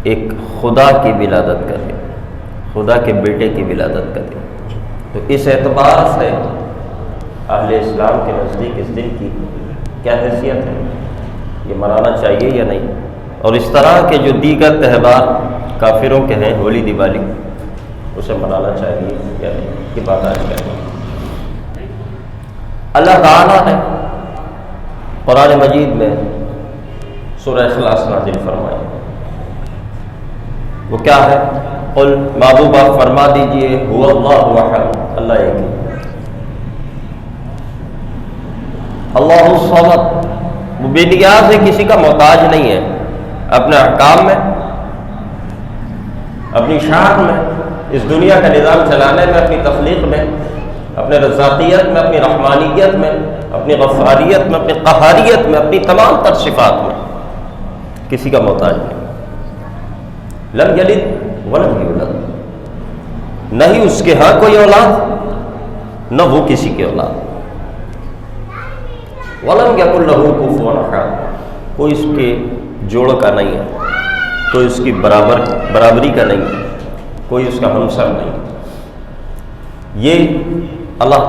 ایک خدا کی ولادت کرے، خدا کے بیٹے کی ولادت کرے، تو اس اعتبار سے اہل اسلام کے نزدیک اس دن کی کیا حیثیت ہے، یہ منانا چاہیے یا نہیں؟ اور اس طرح کے جو دیگر تہوار کافروں کے ہیں، ہولی دیوالی، اسے منانا چاہیے یا نہیں، یہ بات آج کہتے ہیں۔ اللہ تعالیٰ نے قرآن مجید میں سورہ اخلاص نازل فرمائی، وہ کیا ہے؟ قل محبوب آپ فرما دیجئے هو اللہ احد، اللہ ایک ہے، اللہ الصمد، وہ بے نیاز ہے، کسی کا محتاج نہیں ہے، اپنے احکام میں، اپنی شان میں، اس دنیا کا نظام چلانے میں، اپنی تخلیق میں، اپنے رزاقیت میں، اپنی رحمانیت میں، اپنی غفاریت میں، اپنی قہاریت میں، اپنی تمام تر صفات میں کسی کا محتاج نہیں۔ لم یلد ولم یولد، نہ ہی اس کے ہاں کوئی اولاد، نہ وہ کسی کی اولاد۔ ولم یکن لہ کفوا احد، کوئی اس کے جوڑ کا نہیں ہے، کوئی اس کی برابری کا نہیں ہے، کوئی اس کا ہمسر نہیں۔ یہ اللہ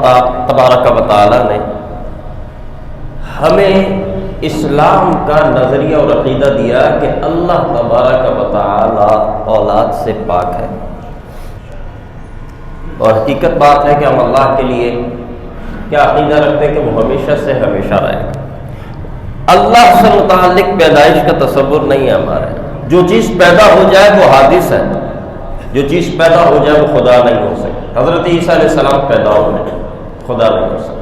تبارک و تعالی نے ہمیں اسلام کا نظریہ اور عقیدہ دیا کہ اللہ تبارک و تعالی اولاد سے پاک ہے، اور حقیقت بات ہے کہ ہم اللہ کے لیے کیا عقیدہ رکھتے ہیں کہ وہ ہمیشہ سے ہمیشہ رہے گا۔ اللہ سے متعلق پیدائش کا تصور نہیں ہے ہمارے، جو چیز پیدا ہو جائے وہ حادث ہے، جو چیز پیدا ہو جائے وہ خدا نہیں ہو سکتی۔ حضرت عیسیٰ علیہ السلام پیدا ہوئے، خدا نہیں ہو سکتے۔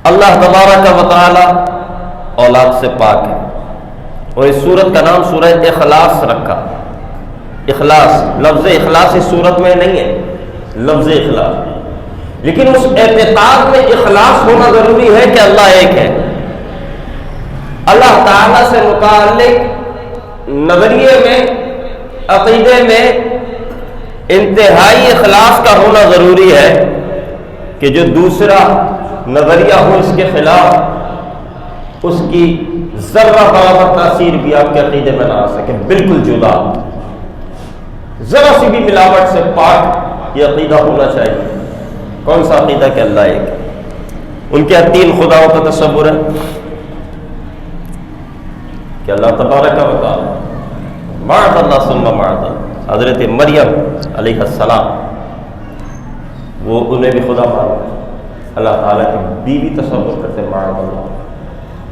اللہ تبارک و تعالی اولاد سے پاک ہے، اور اس سورت کا نام سورہ اخلاص رکھا۔ اخلاص، لفظ اخلاص اس سورت میں نہیں ہے، لفظ اخلاص، لیکن اس اعتقاد میں اخلاص ہونا ضروری ہے کہ اللہ ایک ہے۔ اللہ تعالی سے متعلق نظریے میں، عقیدے میں انتہائی اخلاص کا ہونا ضروری ہے کہ جو دوسرا نظریہ ہو اس کے خلاف اس کی ذرہ برابر تاثیر بھی آپ کے عقیدے میں نہ آ سکے، بالکل جدا، ذرا سی بھی ملاوٹ سے پاک یہ عقیدہ ہونا چاہیے۔ کون سا عقیدہ کہ اللہ ایک ہے؟ ان کے 3 خداؤں کا تصور ہے کہ اللہ تبارک و تعالی معاذ اللہ ثم معاذ اللہ، حضرت مریم علیہ السلام وہ انہیں بھی خدا مانا، اللہ تعالیٰ کی بیوی تصور کرتے معاذ اللہ،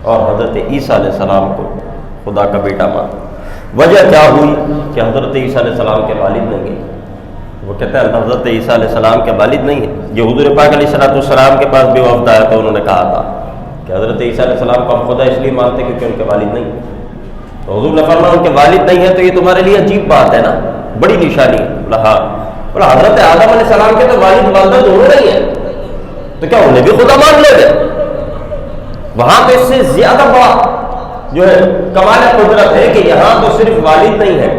اور حضرت عیسیٰ علیہ السلام کو خدا کا بیٹا مانا۔ وجہ کیا ہوئی کہ حضرت عیسیٰ علیہ السلام کے والد نہیں ہیں، وہ کہتے ہیں حضرت عیسیٰ علیہ السلام کے والد نہیں ہیں۔ یہ حضور پاک علیہ السلام کے پاس بھی وفد آیا تو انہوں نے کہا تھا کہ حضرت عیسیٰ علیہ السلام کو ہم خدا اس لیے مانتے کیونکہ ان کے والد نہیں ہیں، تو حضور نے فرمایا ان کے والد نہیں ہیں تو یہ تمہارے لیے عجیب بات ہے نا، بڑی نشانی ہے۔ بولا ہاں، بولا حضرت آدم علیہ السلام کے تو والد والدہ دونوں نہیں ہیں، تو کیا انہیں بھی خدا مان لے گئے؟ وہاں تو اس سے زیادہ بڑا جو ہے کمال قدرت ہے کہ یہاں تو صرف والد نہیں ہے،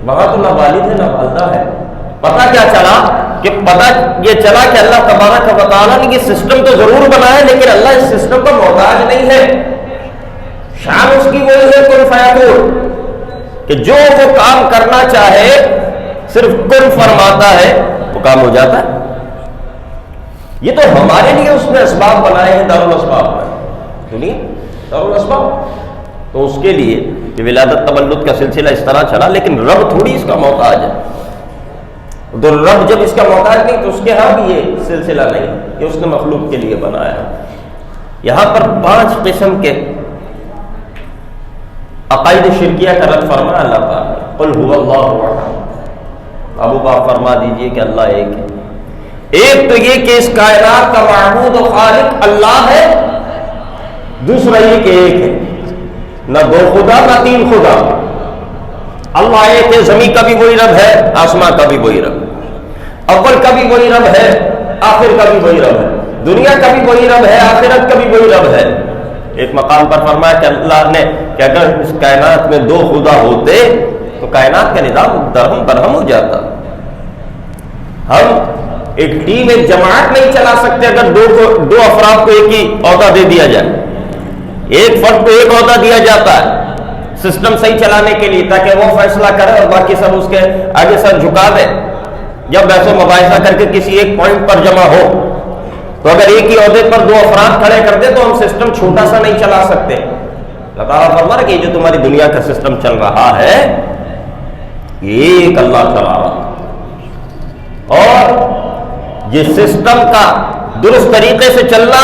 وہاں تو نہ والد ہے نہ والدہ ہے۔ پتہ کیا چلا کہ پتہ یہ چلا کہ اللہ تبارک و تعالیٰ نے یہ سسٹم تو ضرور بنایا لیکن اللہ اس سسٹم کا محتاج نہیں ہے۔ شان اس کی وہی ہے کن فیکون، کہ جو وہ کام کرنا چاہے صرف کن فرماتا ہے وہ کام ہو جاتا ہے۔ یہ تو ہمارے لیے اس نے اسباب بنائے ہیں، دارالاسباب میں، سنیے دارالاسباب، تو اس کے لیے یہ ولادت تولد کا سلسلہ اس طرح چلا، لیکن رب تھوڑی اس کا محتاج ہے۔ تو رب جب اس کا محتاج نہیں تو اس کے ہاں بھی یہ سلسلہ نہیں، یہ اس نے مخلوق کے لیے بنایا۔ یہاں پر 5 قسم کے عقائد شرکیہ کا رد فرمایا اللہ تعالیٰ، قل هو اللہ احد، ابو باپ فرما دیجئے کہ اللہ ایک ہے۔ ایک تو یہ کہ اس کائنات کا معبود و خالق اللہ ہے، دوسرا یہ کہ ایک ہے، نہ 2 خدا نہ 3 خدا، اللہ ایک ہے۔ زمین کا بھی وہی رب ہے، آسمان کا بھی وہی رب، اول کا بھی وہی رب ہے، آخر کا بھی وہی رب ہے، دنیا کا بھی وہی رب ہے، آخرت کا بھی وہی رب ہے۔ ایک مقام پر فرمایا کہ اللہ نے کہ اگر اس کائنات میں 2 خدا ہوتے تو کائنات کا نظام درہم برہم ہو جاتا۔ ہم ایک ٹیم، ایک جماعت نہیں چلا سکتے اگر 2 افراد کو ایک ہی عہدہ دے دیا جائے، ایک فرد کو ایک عہدہ دیا جاتا ہے، سسٹم صحیح چلانے کے لیے، تاکہ وہ فیصلہ کرے اور باقی سب اس کے آگے سر جھکا دے۔ جب بحث و مباحثہ کر کے کسی ایک پوائنٹ پر جمع ہو تو اگر ایک ہی عہدے پر دو افراد کھڑے کر دے تو ہم سسٹم چھوٹا سا نہیں چلا سکتے۔ اللہ تعالیٰ فرما رہا کہ یہ جو تمہاری دنیا کا سسٹم چل رہا ہے ایک اللہ چلا رہا، اور یہ سسٹم کا درست طریقے سے چلنا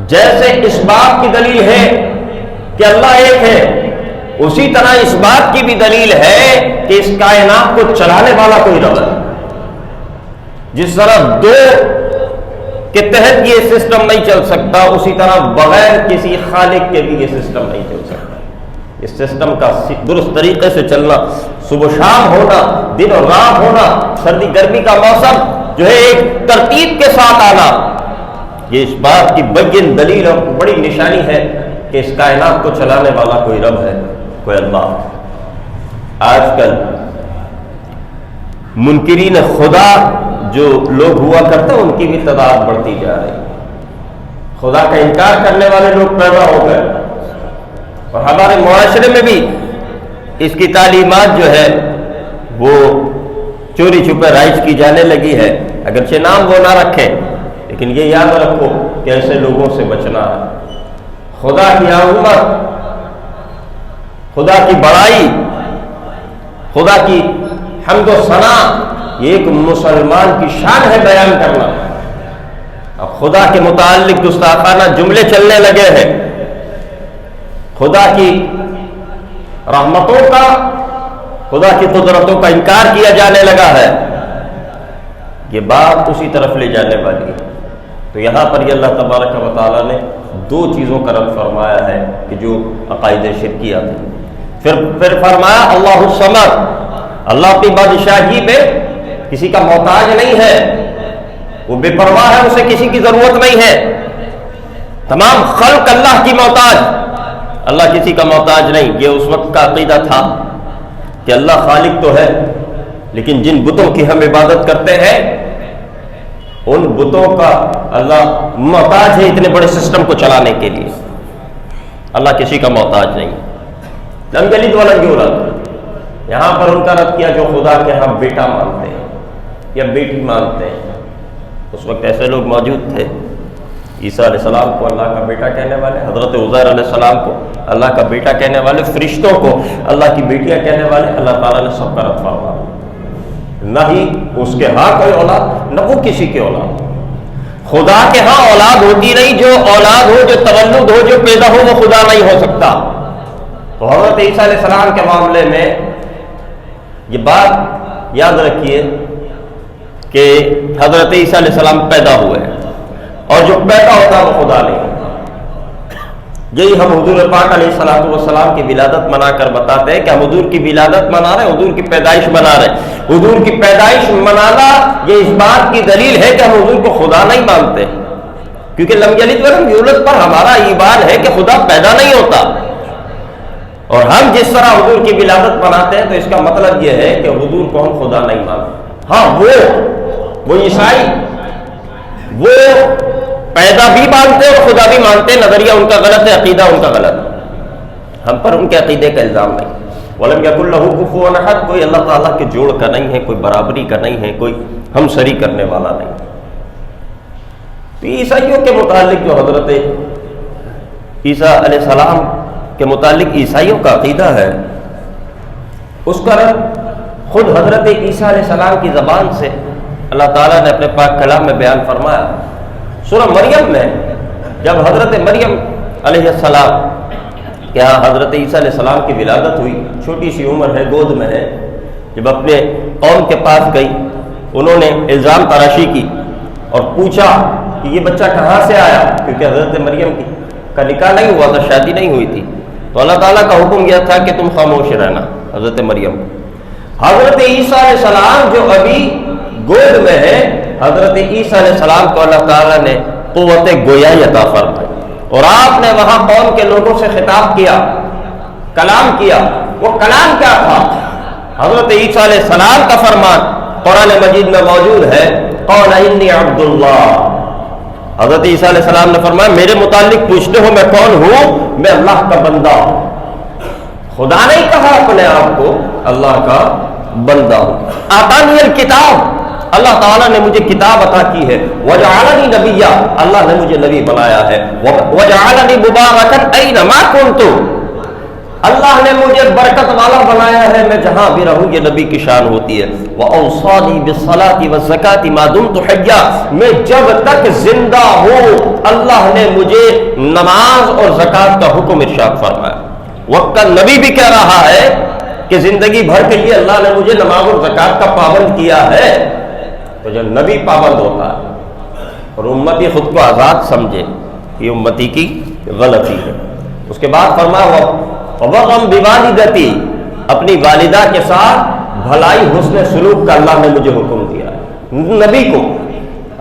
جیسے اس بات کی دلیل ہے کہ اللہ ایک ہے، اسی طرح اس بات کی بھی دلیل ہے کہ اس کائنات کو چلانے والا کوئی رب ہے۔ جس طرح دو کے تحت یہ سسٹم نہیں چل سکتا، اسی طرح بغیر کسی خالق کے بھی یہ سسٹم نہیں چل سکتا۔ اس سسٹم کا درست طریقے سے چلنا، صبح شام ہونا، دن اور رات ہونا، سردی گرمی کا موسم جو ہے ایک ترتیب کے ساتھ آنا، یہ اس بات کی بین دلیل اور بڑی نشانی ہے کہ اس کائنات کو چلانے والا کوئی رب ہے، کوئی اللہ۔ آج کل منکرین خدا جو لوگ ہوا کرتے ہیں ان کی بھی تعداد بڑھتی جا رہی، خدا کا انکار کرنے والے لوگ پیدا ہو گئے، اور ہمارے معاشرے میں بھی اس کی تعلیمات جو ہے وہ چوری چھپے رائج کی جانے لگی ہے۔ اگرچہ نام وہ نہ رکھیں لیکن یہ یاد رکھو کہ ایسے لوگوں سے بچنا ہے۔ خدا کی عظمت، خدا کی بڑائی، خدا کی حمد و ثنا یہ ایک مسلمان کی شان ہے بیان کرنا۔ اب خدا کے متعلق گستاخانہ جملے چلنے لگے ہیں، خدا کی رحمتوں کا، خدا کی قدرتوں کا انکار کیا جانے لگا ہے۔ یہ بات اسی طرف لے جانے والی ہے۔ تو یہاں پر یہ اللہ تبارک و تعالیٰ نے دو چیزوں کا رد فرمایا ہے کہ جو عقائد شرکیہ تھے۔ پھر فرمایا اللہ الصمد، اللہ اپنی بادشاہی میں کسی کا محتاج نہیں ہے، وہ بے پرواہ ہے، اسے کسی کی ضرورت نہیں ہے۔ تمام خلق اللہ کی محتاج، اللہ کسی کا محتاج نہیں۔ یہ اس وقت کا عقیدہ تھا کہ اللہ خالق تو ہے لیکن جن بتوں کی ہم عبادت کرتے ہیں ان بتوں کا اللہ محتاج ہے اتنے بڑے سسٹم کو چلانے کے لیے۔ اللہ کسی کا محتاج نہیں۔ لم یلد ولم یولد، یہاں پر ان کا رد کیا جو خدا کے ہاں بیٹا مانتے ہیں یا بیٹی مانتے ہیں۔ اس وقت ایسے لوگ موجود تھے، عیسیٰ علیہ السلام کو اللہ کا بیٹا کہنے والے، حضرت عزیر علیہ السلام کو اللہ کا بیٹا کہنے والے، فرشتوں کو اللہ کی بیٹیاں کہنے والے۔ اللہ تعالیٰ نے سب کا رد فرمایا، نہ ہی اس کے ہاں کوئی اولاد نہ وہ کسی کے اولاد۔ خدا کے ہاں اولاد ہوتی نہیں، جو اولاد ہو، جو تولد ہو، جو پیدا ہو، وہ خدا نہیں ہو سکتا۔ تو حضرت عیسیٰ علیہ السلام کے معاملے میں یہ بات یاد رکھیے کہ حضرت عیسیٰ علیہ السلام پیدا ہوئے اور جو پیدا ہوتا ہے وہ خدا نہیں ہوتا۔ یہی ہم حضور پاک علیہ الصلوۃ والسلام کی ولادت منا کر بتاتے ہیں کہ ہم حضور کی ولادت منا رہے ہیں، حضور کی پیدائش منا رہے ہیں۔ حضور کی پیدائش منانا یہ اس بات کی دلیل ہے کہ ہم حضور کو خدا نہیں مانتے، کیونکہ لم یلد ولم یولد پر ہمارا ایمان ہے کہ خدا پیدا نہیں ہوتا۔ اور ہم جس طرح حضور کی ولادت مناتے ہیں تو اس کا مطلب یہ ہے کہ حضور کو ہم خدا نہیں مانتے۔ ہاں وہ عیسائی وہ پیدا بھی مانتے اور خدا بھی مانتے، نظریہ ان کا غلط ہے، عقیدہ ان کا غلط ہے، ہم پر ان کے عقیدے کا الزام نہیں۔ وَلَمْ يَكُنْ لَهُ كُفُوًا أَحَدٌ، کوئی اللہ تعالیٰ کے جوڑ کا نہیں ہے، کوئی برابری کا نہیں ہے، کوئی ہمسری کرنے والا نہیں۔ تو عیسائیوں کے متعلق جو حضرت عیسیٰ علیہ السلام کے متعلق عیسائیوں کا عقیدہ ہے، اس کا رد خود حضرت عیسیٰ علیہ السلام کی زبان سے اللہ تعالیٰ نے اپنے پاک کلام میں بیان فرمایا۔ سورہ مریم میں جب حضرت مریم علیہ السلام کہ حضرت عیسیٰ علیہ السلام کی ولادت ہوئی، چھوٹی سی عمر ہے، گود میں ہے، جب اپنے قوم کے پاس گئی، انہوں نے الزام تراشی کی اور پوچھا کہ یہ بچہ کہاں سے آیا، کیونکہ حضرت مریم کا نکاح نہیں ہوا تھا، شادی نہیں ہوئی تھی۔ تو اللہ تعالیٰ کا حکم یہ تھا کہ تم خاموش رہنا حضرت مریم۔ حضرت عیسیٰ علیہ السلام جو ابھی گود میں ہے، حضرت عیسیٰ علیہ السلام کو اللہ تعالیٰ نے قوت گویائی عطا فرمائی اور آپ نے وہاں قوم کے لوگوں سے خطاب کیا، کلام کیا۔ وہ کلام کیا تھا؟ حضرت عیسیٰ علیہ السلام کا فرمان قرآن مجید میں موجود ہے، قال انی عبد اللہ۔ حضرت عیسیٰ علیہ السلام نے فرمایا میرے متعلق پوچھتے ہو میں کون ہوں؟ میں اللہ کا بندہ ہوں۔ خدا نے کہا اپنے آپ کو اللہ کا بندہ ہوں. آتانی الکتاب، اللہ تعالیٰ نے مجھے کتاب عطا کی ہے. وجعلنی نبیا، اللہ نے مجھے نبی بنایا ہے. وجعلنی مبارکا اینما کنت، اللہ نے مجھے برکت والا بنایا ہے، میں جہاں بھی رہوں. یہ نبی کی شان ہوتی ہے. وَأَوْصَانِي بِالصَّلَاةِ وَالزَّكَاةِ مَا دُمْتُ حَيًّا، میں جب تک زندہ ہوں اللہ نے مجھے نماز اور زکوٰۃ کا حکم ارشاد فرمایا. وقت کا نبی بھی کہہ رہا ہے کہ زندگی بھر کے لیے اللہ نے مجھے نماز اور زکوٰۃ کا پابند کیا ہے. تو جب نبی پابند ہوتا ہے اور امتی خود کو آزاد سمجھے، یہ امتی کی غلطی ہے. اس کے بعد فرمایا وَبَرًّا بِوَالِدَتِي، اپنی والدہ کے ساتھ بھلائی حسن سلوک کا اللہ نے مجھے حکم دیا. نبی کو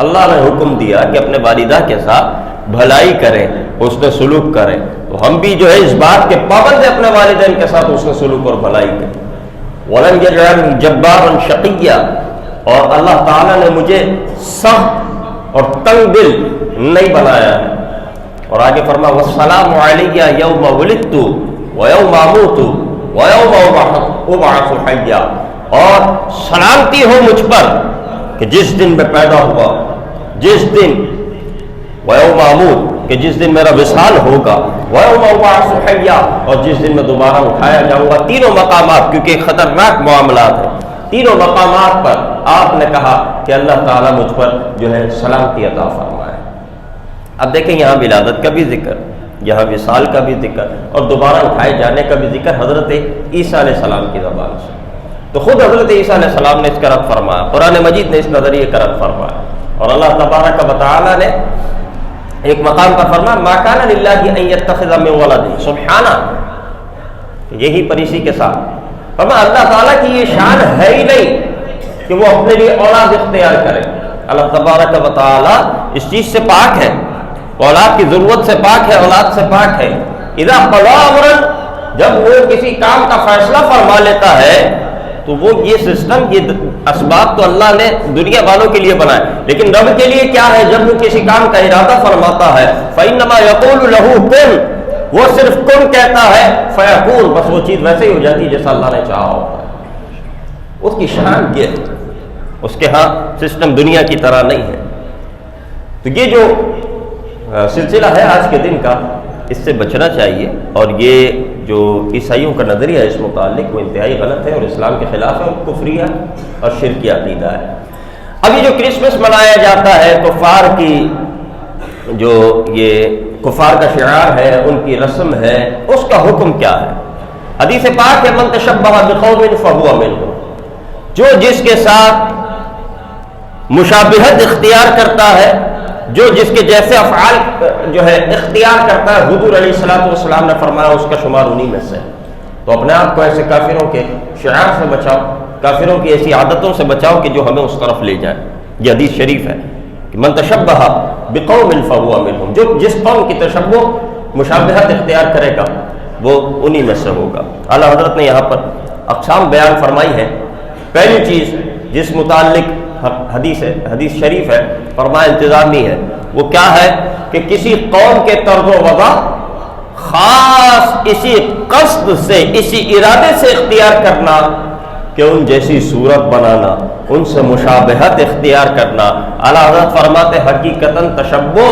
اللہ نے حکم دیا کہ اپنے والدہ کے ساتھ بھلائی کریں، حسن سلوک کریں. تو ہم بھی جو ہے اس بات کے پابند ہیں اپنے والدین کے ساتھ حسن سلوک اور بھلائی کریں. وَلَمْ يَجْعَلْنِي جَبَّارًا شَقِيًّا، اور اللہ تعالیٰ نے مجھے سخت اور تنگ دل نہیں بنایا ہے. اور آگے فرمایا وَالسَّلَامُ عَلَيَّ يَوْمَ وُلِدتُّ وَيَوْمَ أَمُوتُ وَيَوْمَ أُبْعَثُ حَيًّا، اور سلامتی ہو مجھ پر کہ جس دن میں پیدا ہوا، جس دن وَيَوْمَ أَمُوتُ کہ جس دن میرا وصال ہوگا، وَيَوْمَ أُبْعَثُ حَيًّا اور جس دن میں دوبارہ اٹھایا جاؤں گا. تینوں مقامات، کیونکہ خطرناک معاملات ہیں، تینوں مقامات پر آپ نے کہا کہ اللہ تعالیٰ مجھ پر جو ہے سلامتی عطا فرمائے. اب دیکھیں یہاں ولادت کا بھی ذکر، یہاں وصال کا بھی ذکر اور دوبارہ اٹھائے جانے کا بھی ذکر حضرت عیسیٰ علیہ السلام کی زبان سے. تو خود حضرت عیسیٰ علیہ السلام نے اس کا رد فرمایا، قرآن مجید نے اس نظریے کا رد فرمایا. اور اللہ تبارک و تعالیٰ نے ایک مقام پر فرمایا ما کان للہ ان یتخذ من ولد، سبحانہ، یہی پر اسی کے ساتھ فرمایا اللہ تعالیٰ کی یہ شان ہے ہی نہیں کہ وہ اپنے لیے اولاد اختیار کرے. اللہ تبارک و تعالیٰ اس چیز سے پاک ہے، اولاد کی ضرورت سے پاک ہے، اولاد سے پاک ہے. اذا قضى امرا، جب وہ کسی کام کا فیصلہ فرما لیتا ہے تو وہ یہ سسٹم، یہ اسباب تو اللہ نے دنیا والوں کے لیے بنائے، لیکن رب کے لیے کیا ہے؟ جب وہ کسی کام کا ارادہ فرماتا ہے فإنما يقول له كن، وہ صرف کن کہتا ہے فیکون، بس وہ چیز ویسے ہی ہو جاتی ہے جیسا اللہ نے چاہا ہوتا ہے. اس کی شان یہ ہے، اس کے ہاں سسٹم دنیا کی طرح نہیں ہے. تو یہ جو سلسلہ ہے آج کے دن کا، اس سے بچنا چاہیے. اور یہ جو عیسائیوں کا نظریہ ہے اس متعلق وہ انتہائی غلط ہے اور اسلام کے خلاف ہے، اور کفریہ اور شرکی عقیدہ ہے. اب یہ جو کرسمس منایا جاتا ہے، کفار کی جو یہ کفار کا شعار ہے، ان کی رسم ہے، اس کا حکم کیا ہے؟ حدیث پاک ہے من تشبہ بقوم فہو منہم، جو جس کے ساتھ مشابہت اختیار کرتا ہے، جو جس کے جیسے افعال جو ہے اختیار کرتا ہے، حضور علیہ الصلوۃ والسلام نے فرمایا اس کا شمار انہی میں سے. تو اپنے آپ کو ایسے کافروں کے شعار سے بچاؤ، کافروں کی ایسی عادتوں سے بچاؤ کہ جو ہمیں اس طرف لے جائیں. یہ حدیث شریف ہے کہ من تشبہ بقوم فہو منہم، جو جس قوم کی تشبہ مشابہت اختیار کرے گا وہ انہی میں سے ہوگا. اعلیٰ حضرت نے یہاں پر اقسام بیان فرمائی ہے. پہلی چیز جس متعلق حدیث شریف ہے، فرمایا انتظامی ہے، وہ کیا ہے کہ کسی قوم کے طرز و وضع خاص اسی قصد سے، اسی ارادے سے اختیار کرنا کہ ان جیسی صورت بنانا، ان سے مشابہت اختیار کرنا. اعلیٰ حضرت فرماتے حقیقتاً تشبہ،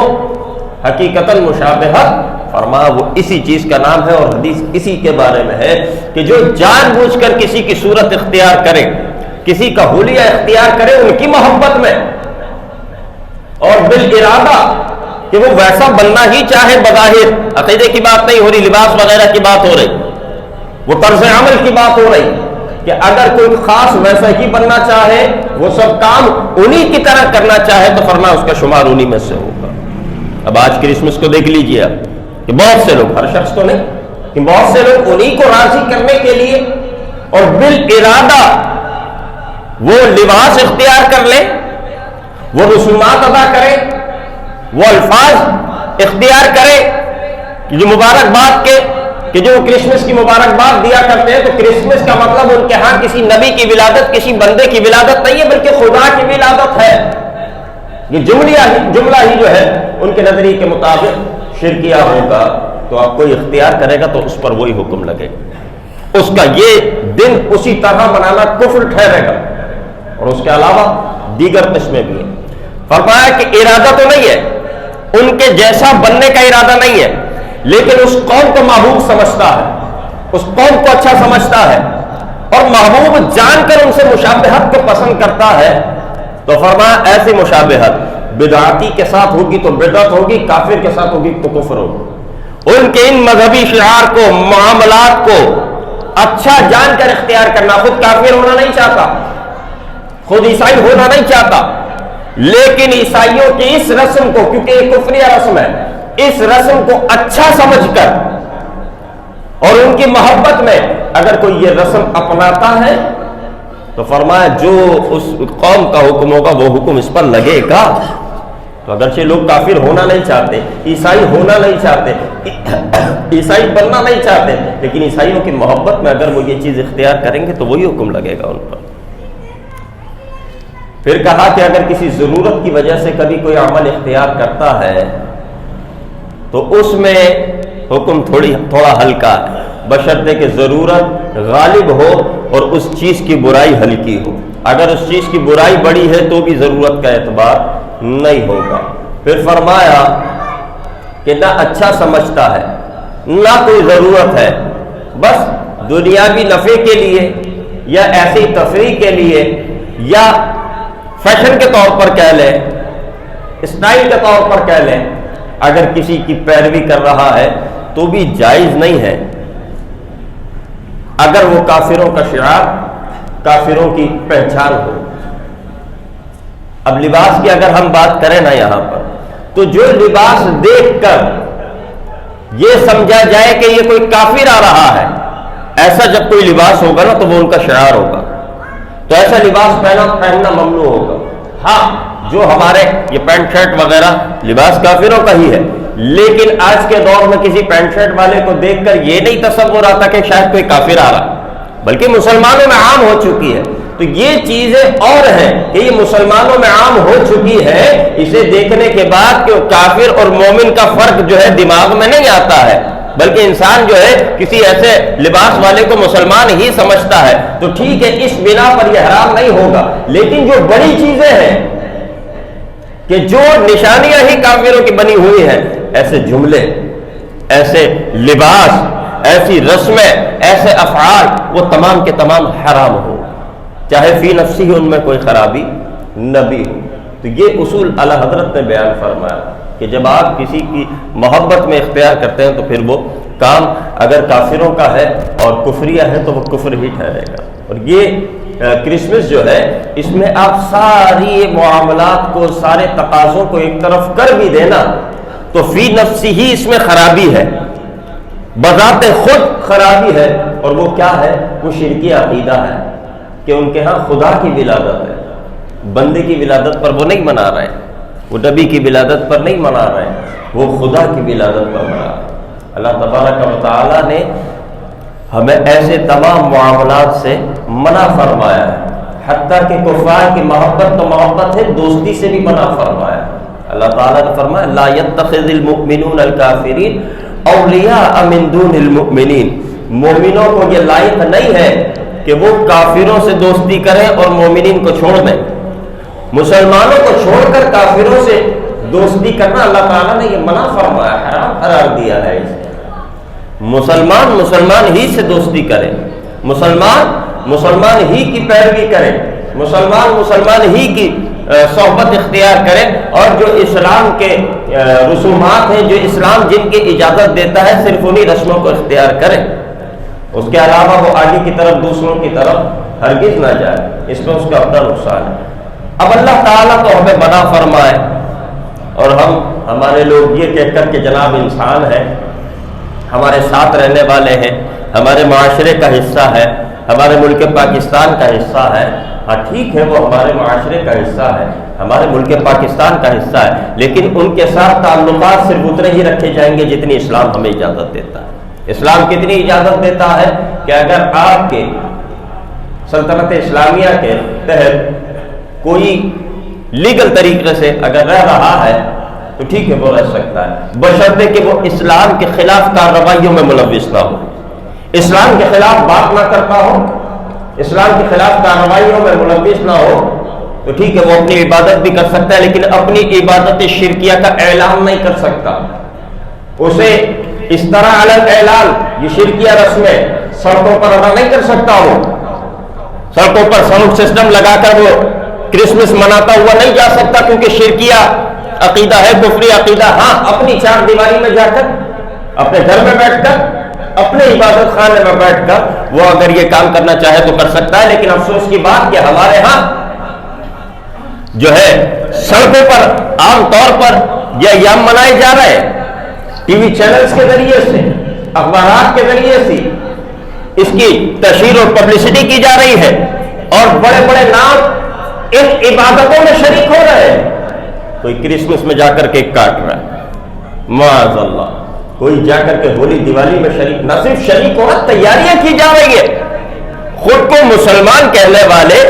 حقیقتاً مشابہت، فرمایا وہ اسی چیز کا نام ہے. اور حدیث اسی کے بارے میں ہے کہ جو جان بوجھ کر کسی کی صورت اختیار کرے، کسی کا حلیہ اختیار کرے ان کی محبت میں، اور بالارادہ کہ وہ ویسا بننا ہی چاہے، بظاہر عقیدے کی بات نہیں ہو رہی، لباس وغیرہ کی بات ہو رہی، وہ طرز عمل کی بات ہو رہی کہ اگر کوئی خاص ویسا ہی بننا چاہے، وہ سب کام انہی کی طرح کرنا چاہے، تو فرمایا اس کا شمار انہی میں سے ہوگا. اب آج کرسمس کو دیکھ لیجئے آپ کہ بہت سے لوگ، ہر شخص تو نہیں کہ بہت سے لوگ انہی کو راضی کرنے کے لیے اور بالارادہ وہ لباس اختیار کر لیں، وہ رسومات ادا کریں، وہ الفاظ اختیار کریں کہ جو مبارکباد کے کہ جو کرسمس کی مبارکباد دیا کرتے ہیں، تو کرسمس کا مطلب ان کے ہاں کسی نبی کی ولادت، کسی بندے کی ولادت نہیں ہے، بلکہ خدا کی ولادت ہے. یہ جملہ ہی جو ہے ان کے نظریے کے مطابق شرکیہ ہوگا. تو آپ کوئی اختیار کرے گا تو اس پر وہی حکم لگے. اس کا یہ دن اسی طرح منانا کفر ٹھہرے گا. اور اس کے علاوہ دیگر قسمیں بھی ہیں. فرمایا کہ ارادہ تو نہیں ہے، ان کے جیسا بننے کا ارادہ نہیں ہے، لیکن اس قوم کو محبوب سمجھتا ہے، اس قوم کو اچھا سمجھتا ہے اور محبوب جان کر ان سے مشابہت کو پسند کرتا ہے. تو فرمایا ایسی مشابہت بدعتی کے ساتھ ہوگی تو بدعت ہوگی، کافر کے ساتھ ہوگی تو کفر ہوگی. ان کے ان مذہبی شعار کو، معاملات کو اچھا جان کر اختیار کرنا. خود کافر ہونا نہیں چاہتا، خود عیسائی ہونا نہیں چاہتا، لیکن عیسائیوں کی اس رسم کو، کیونکہ یہ کفریہ رسم ہے، اس رسم کو اچھا سمجھ کر اور ان کی محبت میں اگر کوئی یہ رسم اپناتا ہے تو فرمایا جو اس قوم کا حکم ہوگا وہ حکم اس پر لگے گا. تو اگرچہ لوگ کافر ہونا نہیں چاہتے، عیسائی ہونا نہیں چاہتے، عیسائی بننا نہیں چاہتے، لیکن عیسائیوں کی محبت میں اگر وہ یہ چیز اختیار کریں گے تو وہی حکم لگے گا ان پر. پھر کہا کہ اگر کسی ضرورت کی وجہ سے کبھی کوئی عمل اختیار کرتا ہے تو اس میں حکم تھوڑا ہلکا ہے، بشرطے کہ ضرورت غالب ہو اور اس چیز کی برائی ہلکی ہو. اگر اس چیز کی برائی بڑی ہے تو بھی ضرورت کا اعتبار نہیں ہوگا. پھر فرمایا کہ نہ اچھا سمجھتا ہے نہ کوئی ضرورت ہے، بس دنیاوی نفع کے لیے یا ایسی تفریح کے لیے یا فیشن کے طور پر کہہ لیں، اسٹائل کے طور پر کہہ لیں، اگر کسی کی پیروی کر رہا ہے تو بھی جائز نہیں ہے اگر وہ کافروں کا شعار، کافروں کی پہچان ہو. اب لباس کی اگر ہم بات کریں نا یہاں پر، تو جو لباس دیکھ کر یہ سمجھا جائے کہ یہ کوئی کافر آ رہا ہے، ایسا جب کوئی لباس ہوگا نا تو وہ ان کا شعار ہوگا، تو ایسا لباس پہننا ممنوع ہوگا. ہاں جو ہمارے یہ پینٹ شرٹ وغیرہ لباس کافروں کا ہی ہے، لیکن آج کے دور میں کسی پینٹ شرٹ والے کو دیکھ کر یہ نہیں تصور آتا کہ شاید کوئی کافر آ رہا، بلکہ مسلمانوں میں عام ہو چکی ہے. تو یہ چیزیں اور ہیں کہ یہ مسلمانوں میں عام ہو چکی ہے، اسے دیکھنے کے بعد کہ کافر اور مومن کا فرق جو ہے دماغ میں نہیں آتا ہے، بلکہ انسان جو ہے کسی ایسے لباس والے کو مسلمان ہی سمجھتا ہے. تو ٹھیک ہے، اس بنا پر یہ حرام نہیں ہوگا، لیکن جو بڑی چیزیں ہیں کہ جو نشانیاں ہی کافروں کی بنی ہوئی ہیں، ایسے جملے، ایسے لباس، ایسی رسمیں، ایسے افعال، وہ تمام کے تمام حرام ہو، چاہے فی نفسی ان میں کوئی خرابی نہ بھی ہو. تو یہ اصول اعلیٰ حضرت نے بیان فرمایا کہ جب آپ کسی کی محبت میں اختیار کرتے ہیں تو پھر وہ کام اگر کافروں کا ہے اور کفریہ ہے تو وہ کفر ہی ٹھہرے گا. اور یہ کرسمس جو ہے، اس میں آپ ساری معاملات کو، سارے تقاضوں کو ایک طرف کر بھی دینا تو فی نفسی ہی اس میں خرابی ہے، بذات خود خرابی ہے. اور وہ کیا ہے؟ وہ شرکی عقیدہ ہے کہ ان کے ہاں خدا کی ولادت ہے، بندے کی ولادت پر وہ نہیں منا رہے، وہ نبی کی ولادت پر نہیں منا رہے، وہ خدا کی ولادت پر منا رہے. اللہ تبارک و تعالیٰ نے ہمیں ایسے تمام معاملات سے منع فرمایا ہے، حتیٰ کہ کفار کی محبت تو محبت ہے، دوستی سے بھی منع فرمایا. اللہ تعالیٰ نے فرمایا لا يتخذ المؤمنون الکافرین اولیاء من دون المؤمنین. مومنوں کو یہ لائق نہیں ہے کہ وہ کافروں سے دوستی کریں اور مومنین کو چھوڑ دیں. مسلمانوں کو چھوڑ کر کافروں سے دوستی کرنا اللہ تعالیٰ نے یہ منع فرمایا، حرام قرار دیا ہے. مسلمان ہی سے دوستی کرے، مسلمان ہی کی پیروی کرے، مسلمان ہی کی صحبت اختیار کرے، اور جو اسلام کے رسومات ہیں، جو اسلام جن کی اجازت دیتا ہے، صرف انہی رسموں کو اختیار کرے. اس کے علاوہ وہ آگے کی طرف دوسروں کی طرف ہرگز نہ جائے، اس میں اس کا اپنا نقصان ہے. اب اللہ تعالیٰ تو ہمیں منع فرمائے اور ہمارے لوگ یہ کہہ کر کہ جناب انسان ہے، ہمارے ساتھ رہنے والے ہیں، ہمارے معاشرے کا حصہ ہے، ہمارے ملک پاکستان کا حصہ ہے. ہاں ٹھیک ہے، وہ ہمارے معاشرے کا حصہ ہے، ہمارے ملک پاکستان کا حصہ ہے، لیکن ان کے ساتھ تعلقات صرف اتنے ہی رکھے جائیں گے جتنی اسلام ہمیں اجازت دیتا ہے. اسلام کتنی اجازت دیتا ہے کہ اگر آپ کے سلطنت اسلامیہ کے تحت کوئی لیگل طریقے سے اگر رہ رہا ہے تو ٹھیک ہے وہ رہ سکتا ہے، بشرطے کہ وہ اسلام کے خلاف کارروائیوں میں ملوث نہ ہو، اسلام کے خلاف بات نہ کرتا ہو، اسلام کے خلاف کارروائیوں میں ملوث نہ ہو، تو ٹھیک ہے وہ اپنی عبادت بھی کر سکتا ہے، لیکن اپنی عبادت شرکیہ کا اعلان نہیں کر سکتا۔ اسے اس طرح الگ اعلان، یہ شرکیہ رسمیں سڑکوں پر ادا نہیں کر سکتا، وہ سڑکوں پر ساؤنڈ سسٹم لگا کر وہ کرسمس مناتا ہوا نہیں جا سکتا، کیونکہ شرکیہ عقیدہ ہے، کفری عقیدہ۔ ہاں اپنی چار دیواری میں جا کر، اپنے گھر میں بیٹھ کر، اپنے عبادت خانے میں بیٹھ کر وہ اگر یہ کام کرنا چاہے تو کر سکتا ہے، لیکن افسوس کی بات کہ ہمارے ہاں جو ہے سڑکوں پر عام طور پر یہ ایام منائے جا رہے ہیں، ٹی وی چینلز کے ذریعے سے، اخبارات کے ذریعے سے اس کی تشہیر اور پبلسٹی کی جا رہی ہے، اور بڑے بڑے نام ان عبادتوں میں شریک ہو رہے ہیں۔ کوئی کرسمس میں جا کر کیک کاٹ رہا ہے، معاذ اللہ، کوئی جا کر کے ہولی دیوالی میں شریک، نہ صرف شریک ہو رہا، تیاریاں کی جا رہی ہے۔ خود کو مسلمان کہنے والے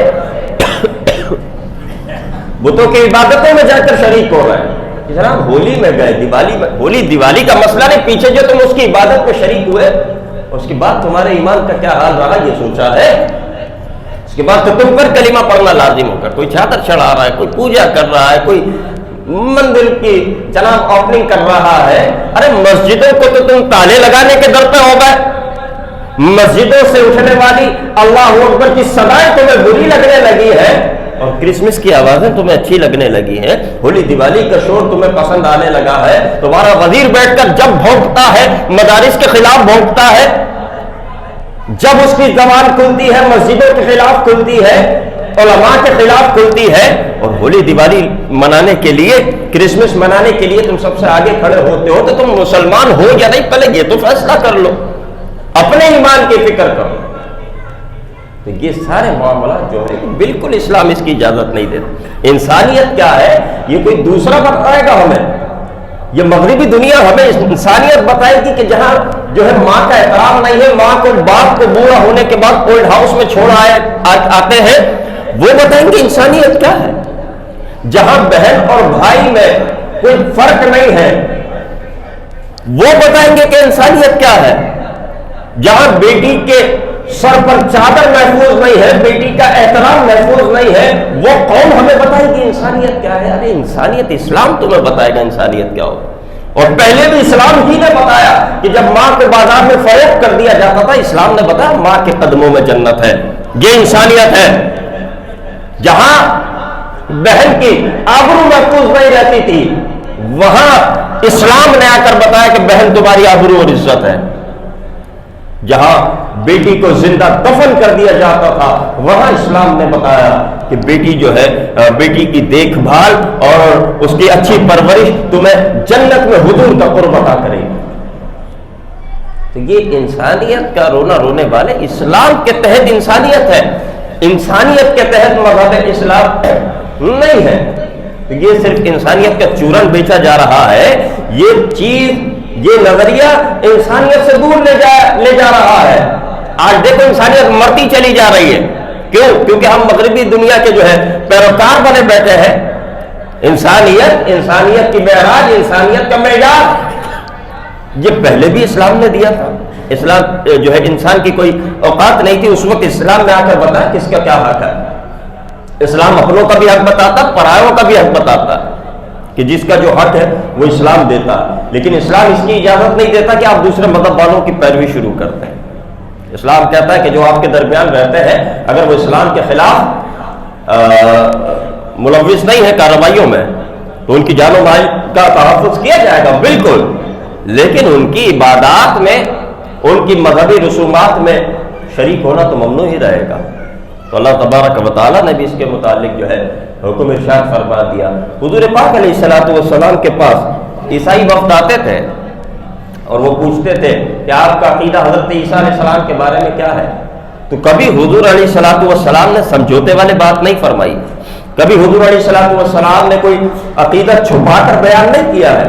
بتوں کی عبادتوں میں جا کر شریک ہو رہے ہیں۔ جناب ہولی میں گئے، دیوالی میں، ہولی دیوالی کا مسئلہ نہیں، پیچھے جو تم اس کی عبادت میں شریک ہوئے، اس کے بعد تمہارے ایمان کا کیا حال رہا یہ سوچا ہے؟ اس کے بعد تو تم پر کلمہ پڑھنا لازم ہوگا۔ کوئی چادر چڑھا رہا ہے، کوئی پوجا کر رہا ہے، کوئی مندر کی جناب اوپننگ کر رہا ہے۔ ارے مسجدوں کو تو تم تالے لگانے کے در پہ ہو گئے، مسجدوں سے اٹھنے والی اللہ اکبر کی صدائیں تمہیں بری لگنے لگی ہے، اور کرسمس کی آوازیں تمہیں اچھی لگنے لگی ہیں، ہولی دیوالی کا شور تمہیں پسند آنے لگا ہے۔ تمہارا وزیر بیٹھ کر جب بھونکتا ہے، مدارس کے خلاف بھونکتا ہے، جب اس کی زبان کھلتی ہے مسجدوں کے خلاف کھلتی ہے، علماء کے خلاف کھلتی ہے، اور ہولی دیوالی منانے کے لیے، کرسمس منانے کے لیے تم سب سے آگے کھڑے ہوتے ہو، تو تم مسلمان ہو یا نہیں پہلے یہ تو فیصلہ کر لو، اپنے ایمان کی فکر کرو۔ تو یہ سارے معاملات جو ہے بالکل اسلام اس کی اجازت نہیں دیتا۔ انسانیت کیا ہے یہ کوئی دوسرا بتائے گا ہمیں، یہ مغربی دنیا ہمیں انسانیت بتائے گی کہ جہاں جو ہے ماں کا احترام نہیں ہے، ماں کو باپ کو بوڑھا ہونے کے بعد اولڈ ہاؤس میں چھوڑ آتے ہیں، وہ بتائیں گے انسانیت کیا ہے۔ جہاں بہن اور بھائی میں کوئی فرق نہیں ہے، وہ بتائیں گے کہ انسانیت کیا ہے۔ جہاں بیٹی کے سر پر چادر محفوظ نہیں ہے، بیٹی کا احترام محفوظ نہیں ہے، وہ قوم ہمیں بتائے گی انسانیت کیا ہے۔ ارے انسانیت اسلام تمہیں بتائے گا انسانیت کیا ہو، اور پہلے بھی اسلام ہی نے بتایا کہ جب ماں کو بازار میں فروخت کر دیا جاتا تھا، اسلام نے بتایا ماں کے قدموں میں جنت ہے، یہ انسانیت ہے۔ جہاں بہن کی آبرو محفوظ نہیں رہتی تھی، وہاں اسلام نے آ کر بتایا کہ بہن تمہاری آبرو اور عزت ہے۔ جہاں بیٹی کو زندہ دفن کر دیا جاتا تھا، وہاں اسلام نے بتایا کہ بیٹی جو ہے، بیٹی کی دیکھ بھال اور اس کی اچھی پرورش تمہیں جنت میں حضور کا قرب عطا کرے گی۔ تو یہ انسانیت کا رونا رونے والے اسلام کے تحت انسانیت ہے، انسانیت کے تحت مذہب اسلام نہیں ہے۔ تو یہ صرف انسانیت کا چورن بیچا جا رہا ہے، یہ چیز، یہ نظریہ انسانیت سے دور لے جا رہا ہے۔ آج دیکھو انسانیت مرتی چلی جا رہی ہے، کیوں؟ کیونکہ ہم مغربی دنیا کے جو ہے پیروکار بنے بیٹھے ہیں۔ انسانیت کی معراج، انسانیت کا معیار یہ پہلے بھی اسلام نے دیا تھا۔ اسلام جو ہے انسان کی کوئی اوقات نہیں تھی، اس وقت اسلام نے آ کر بتایا کس کا کیا حق ہے۔ اسلام اپنوں کا بھی حق بتاتا، پرایوں کا بھی حق بتاتا کہ جس کا جو حق ہے وہ اسلام دیتا، لیکن اسلام اس کی اجازت نہیں دیتا کہ آپ دوسرے مذہب والوں کی پیروی شروع کرتے ہیں۔ اسلام کہتا ہے کہ جو آپ کے درمیان رہتے ہیں، اگر وہ اسلام کے خلاف ملوث نہیں ہے کارروائیوں میں، تو ان کی جان و مال کا تحفظ کیا جائے گا، بالکل، لیکن ان کی عبادات میں، ان کی مذہبی رسومات میں شریک ہونا تو ممنوع ہی رہے گا۔ تو اللہ تبارک و تعالیٰ نے بھی اس کے متعلق جو ہے حکم ارشاد فرما دیا۔ حضور پاک علیہ السلام کے پاس عیسائی وفد آتے تھے اور وہ پوچھتے تھے کہ آپ کا عقیدہ حضرت عیسیٰ علیہ السلام کے بارے میں کیا ہے؟ تو کبھی حضور علیہ السلام نے سمجھوتے والے بات نہیں فرمائی، کبھی حضور علیہ السلام نے کوئی عقیدہ چھپا کر بیان نہیں کیا ہے۔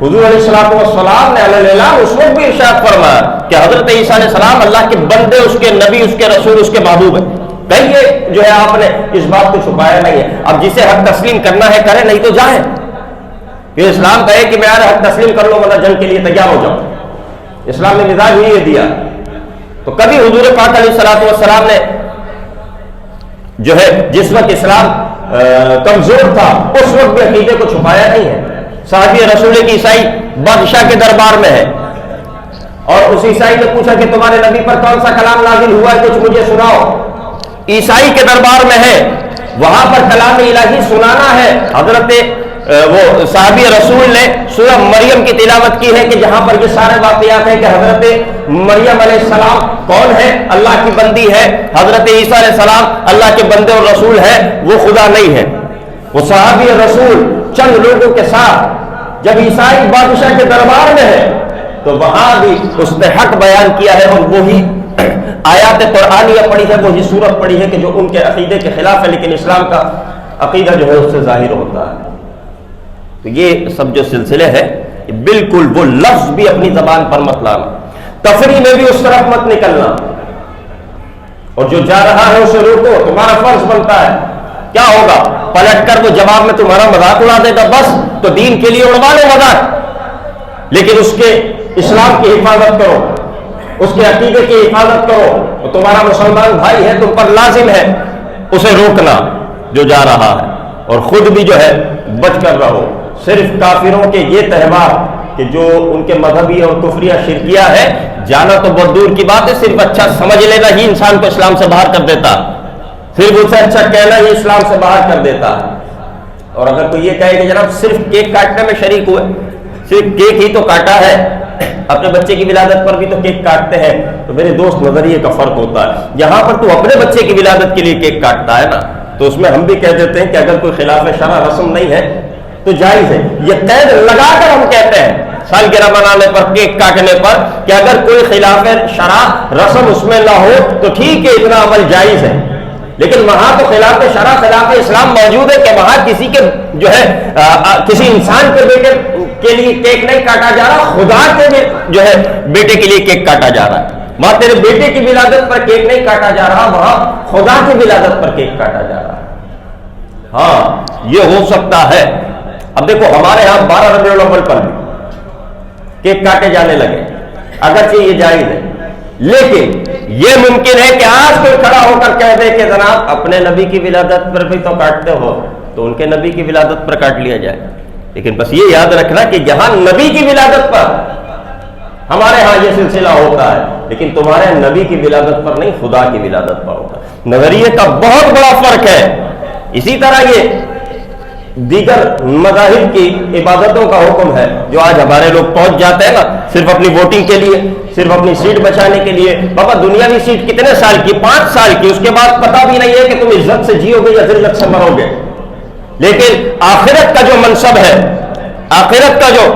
حضور علیہ السلام نے علیہ اس وقت بھی ارشاد فرمایا کہ حضرت عیسیٰ علیہ السلام اللہ کے بندے، اس کے نبی، اس کے رسول، اس کے محبوب ہیں۔ کہیں یہ جو ہے آپ نے اس بات کو چھپایا نہیں ہے۔ اب جسے حق تسلیم کرنا ہے کرے، نہیں تو جائے۔ کہ اسلام کہے کہ میں حق تسلیم کر لو ورنہ جنگ کے لیے تیار ہو جاؤ، اسلام نے مزاج ہی یہ دیا تو کبھی حضور پاک علیہ الصلوۃ والسلام نے جو ہے جس وقت اسلام کمزور تھا اس وقت بھی عقیدے کو چھپایا نہیں ہے. صحابی رسول کی عیسائی بادشاہ کے دربار میں ہے اور اس عیسائی نے پوچھا کہ تمہارے نبی پر کون سا کلام نازل ہوا ہے, کچھ مجھے سناؤ. عیسائی کے دربار میں ہے, وہاں پر کلام الہی سنانا ہے. حضرت وہ صحابی رسول نے سورہ مریم کی تلاوت کی ہے کہ جہاں پر یہ سارے واقعات ہیں کہ حضرت مریم علیہ السلام کون ہے, اللہ کی بندی ہے. حضرت عیسیٰ علیہ السلام اللہ کے بندے اور رسول ہے, وہ خدا نہیں ہے. وہ صحابی رسول چند لوگوں کے ساتھ جب عیسائی بادشاہ کے دربار میں ہے تو وہاں بھی اس نے حق بیان کیا ہے اور وہی آیات قرآنیہ پڑھی ہے, وہی سورت پڑھی ہے کہ جو ان کے عقیدے کے خلاف ہے, لیکن اسلام کا عقیدہ جو ہے اس سے ظاہر ہوتا ہے. تو یہ سب جو سلسلے ہے بالکل وہ لفظ بھی اپنی زبان پر مت لانا, تفریح میں بھی اس طرف مت نکلنا, اور جو جا رہا ہے اسے روکو. تمہارا فرض بنتا ہے, کیا ہوگا پلٹ کر وہ جواب میں تمہارا مذاق اڑا دے گا, بس تو دین کے لیے اڑوا لو مذاق, لیکن اس کے اسلام کی حفاظت کرو, اس کے عقیدے کی حفاظت کرو. تو تمہارا مسلمان بھائی ہے, تم پر لازم ہے اسے روکنا جو جا رہا ہے, اور خود بھی جو ہے بچ کر رہو. صرف کافروں کے یہ تہوار کہ جو ان کے مذہبی اور کفریہ شرکیہ ہے, جانا تو بہت دور کی بات ہے, صرف اچھا سمجھ لینا ہی انسان کو اسلام سے باہر کر دیتا, صرف اسے اچھا کہنا ہی اسلام سے باہر کر دیتا. اور اگر کوئی یہ کہے کہ جناب صرف کیک کاٹنے میں شریک ہوئے, صرف کیک ہی تو کاٹا ہے, اپنے بچے کی ولادت پر بھی تو کیک کاٹتے ہیں, تو میرے دوست نظریے کا فرق ہوتا ہے. یہاں پر تو اپنے بچے کی ولادت کے لیے کیک کاٹتا ہے نا, تو اس میں ہم بھی کہہ دیتے ہیں کہ اگر کوئی خلاف شرع رسم نہیں ہے تو جائز ہے. یہ قید لگا کر ہم کہتے ہیں سالگرہ منانے پر, کیک کاٹنے پر, کہ اگر کوئی خلاف شرع رسم اس میں نہ ہو تو ٹھیک ہے, اتنا عمل جائز ہے. لیکن وہاں تو خلاف شرع خلاف اسلام موجود ہے کہ وہاں کسی کے جو ہے کسی انسان کے بیٹے کے لیے کیک نہیں کاٹا جا رہا, خدا کے جو ہے بیٹے کے لیے کیک کاٹا جا رہا ہے. وہاں تیرے بیٹے کی ولادت پر کیک نہیں کاٹا جا رہا, وہاں خدا کی ولادت پر کیک کاٹا جا رہا ہے. ہاں یہ ہو سکتا ہے. اب دیکھو ہمارے یہاں 12 ربیع الاول پر بھی کیک کاٹے جانے لگے, اگرچہ یہ جائز ہے, لیکن یہ ممکن ہے کہ آج کوئی کھڑا ہو کر کہہ دے کہ جناب اپنے نبی کی ولادت پر بھی تو کاٹتے ہو, تو ان کے نبی کی ولادت پر کاٹ لیا جائے. لیکن بس یہ یاد رکھنا کہ جہاں نبی کی ولادت پر ہمارے ہاں یہ سلسلہ ہوتا ہے, لیکن تمہارے نبی کی ولادت پر نہیں, خدا کی ولادت پر ہوتا ہے. نظریے کا بہت بڑا فرق ہے. اسی طرح یہ دیگر مذاہب کی عبادتوں کا حکم ہے جو آج ہمارے لوگ پہنچ جاتے ہیں نا صرف اپنی ووٹنگ کے لیے, صرف اپنی سیٹ بچانے کے لیے. بابا دنیاوی سیٹ کتنے سال کی, 5 سال کی, اس کے بعد پتہ بھی نہیں ہے کہ تم عزت سے جیو گے یا ذلت سے مرو گے. لیکن آخرت کا جو منصب ہے, آخرت کا جو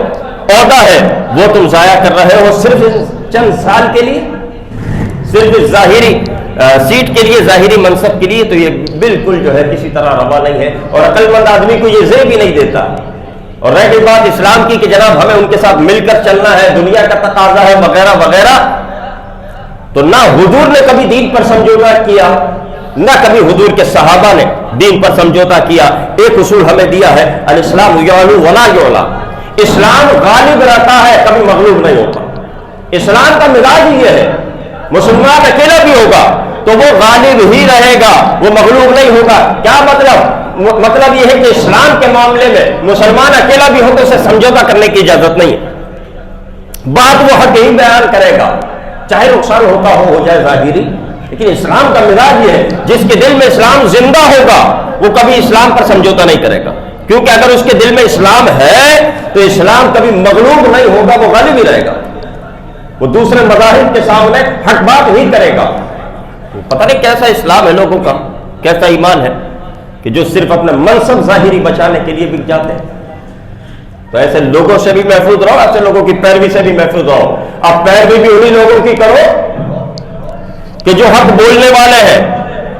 عہدہ ہے, وہ تم ضائع کر رہے ہو صرف چند سال کے لیے, صرف ظاہری سیٹ کے لیے, ظاہری منصب کے لیے. تو یہ بالکل جو ہے کسی طرح روا نہیں ہے, اور عقل مند آدمی کو یہ ذہن بھی نہیں دیتا. اور رہ گئی بات اسلام کی کہ جناب ہمیں ان کے ساتھ مل کر چلنا ہے, دنیا کا تقاضا ہے وغیرہ وغیرہ, تو نہ حضور نے کبھی دین پر سمجھوتا کیا, نہ کبھی حضور کے صحابہ نے دین پر سمجھوتا کیا. ایک اصول ہمیں دیا ہے, الاسلام یعلو ولا یعلا, اسلام غالب رہتا ہے, کبھی مغلوب نہیں ہوتا. اسلام کا مزاج ہی یہ ہے, مسلمان اکیلا بھی ہوگا تو وہ غالب ہی رہے گا, وہ مغلوب نہیں ہوگا. کیا مطلب یہ ہے کہ اسلام کے معاملے میں مسلمان اکیلا بھی ہو تو اسے سمجھوتا کرنے کی اجازت نہیں ہے. بات وہ حق ہی بیان کرے گا, چاہے نقصان ہوتا ہو جائے ظاہری. لیکن اسلام کا مزاج یہ ہے, جس کے دل میں اسلام زندہ ہوگا وہ کبھی اسلام پر سمجھوتا نہیں کرے گا, کیونکہ اگر اس کے دل میں اسلام ہے تو اسلام کبھی مغلوب نہیں ہوگا, وہ غالب ہی رہے گا. وہ دوسرے مذاہب کے سامنے حق بات ہی کرے گا. پتہ نہیں کیسا اسلام ہے لوگوں کا, کیسا ایمان ہے کہ جو صرف اپنے منصب ظاہری بچانے کے لیے بک جاتے ہیں. تو ایسے لوگوں سے بھی محفوظ رہو, ایسے لوگوں کی پیروی سے بھی محفوظ رہو. اب پیروی بھی انہی لوگوں کی کرو کہ جو حق بولنے والے ہیں,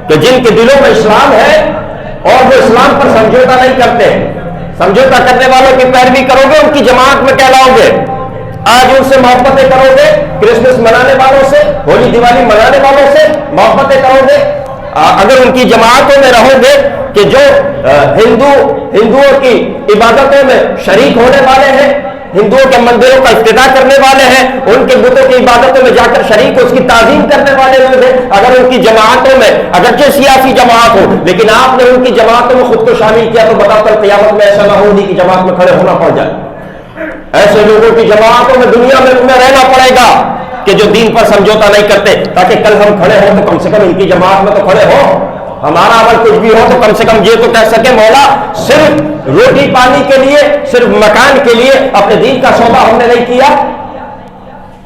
کہ جن کے دلوں میں اسلام ہے اور وہ اسلام پر سمجھوتا نہیں کرتے. سمجھوتا کرنے والوں کی پیروی کرو گے, ان کی جماعت میں کہلاؤ گے. آج ان سے محبتیں کرو گے, کرسمس منانے والوں سے, ہولی دیوالی منانے والوں سے محبتیں کرو گے. اگر ان کی جماعتوں میں رہو گے کہ جو ہندوؤں کی عبادتوں میں شریک ہونے والے ہیں, ہندوؤں کے مندروں کا افتتاح کرنے والے ہیں، ان کے بتوں کی عبادتوں میں جا کر شریک اس کی تعظیم کرنے والے لوگ ہیں، اگر ان کی جماعتوں میں اگرچہ سیاسی جماعت ہو لیکن آپ نے ان کی جماعتوں میں خود کو شامل کیا تو بتا کر قیامت میں ایسا نہ ہو کہ جماعت میں کھڑے ہونا پڑ جائے۔ ایسے لوگوں کی جماعتوں میں دنیا میں تمہیں رہنا پڑے گا کہ جو دین پر سمجھوتا نہیں کرتے، تاکہ کل ہم کھڑے ہوں تو کم سے کم ان کی جماعت میں تو کھڑے ہو، ہمارا عمل کچھ بھی ہو تو کم سے کم یہ تو کہہ سکے مولا صرف روٹی پانی کے لیے، صرف مکان کے لیے اپنے دین کا سودا ہم نے نہیں کیا۔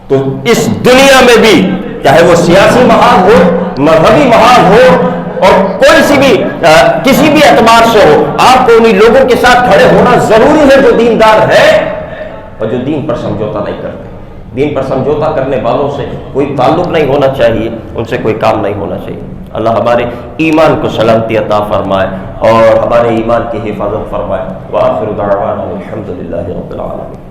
تو اس دنیا میں بھی چاہے وہ سیاسی محاذ ہو، مذہبی محاذ ہو اور کوئی سی بھی کسی بھی اعتبار سے ہو، آپ کو انہی لوگوں کے ساتھ کھڑے ہونا ضروری ہے جو دیندار ہے اور جو دین پر سمجھوتا نہیں کرتے۔ دین پر سمجھوتا کرنے والوں سے کوئی تعلق نہیں ہونا چاہیے، ان سے کوئی کام نہیں ہونا چاہیے۔ اللہ ہمارے ایمان کو سلامتی عطا فرمائے اور ہمارے ایمان کی حفاظت فرمائے۔ وآخر دعوانا الحمد للہ رب العالمین۔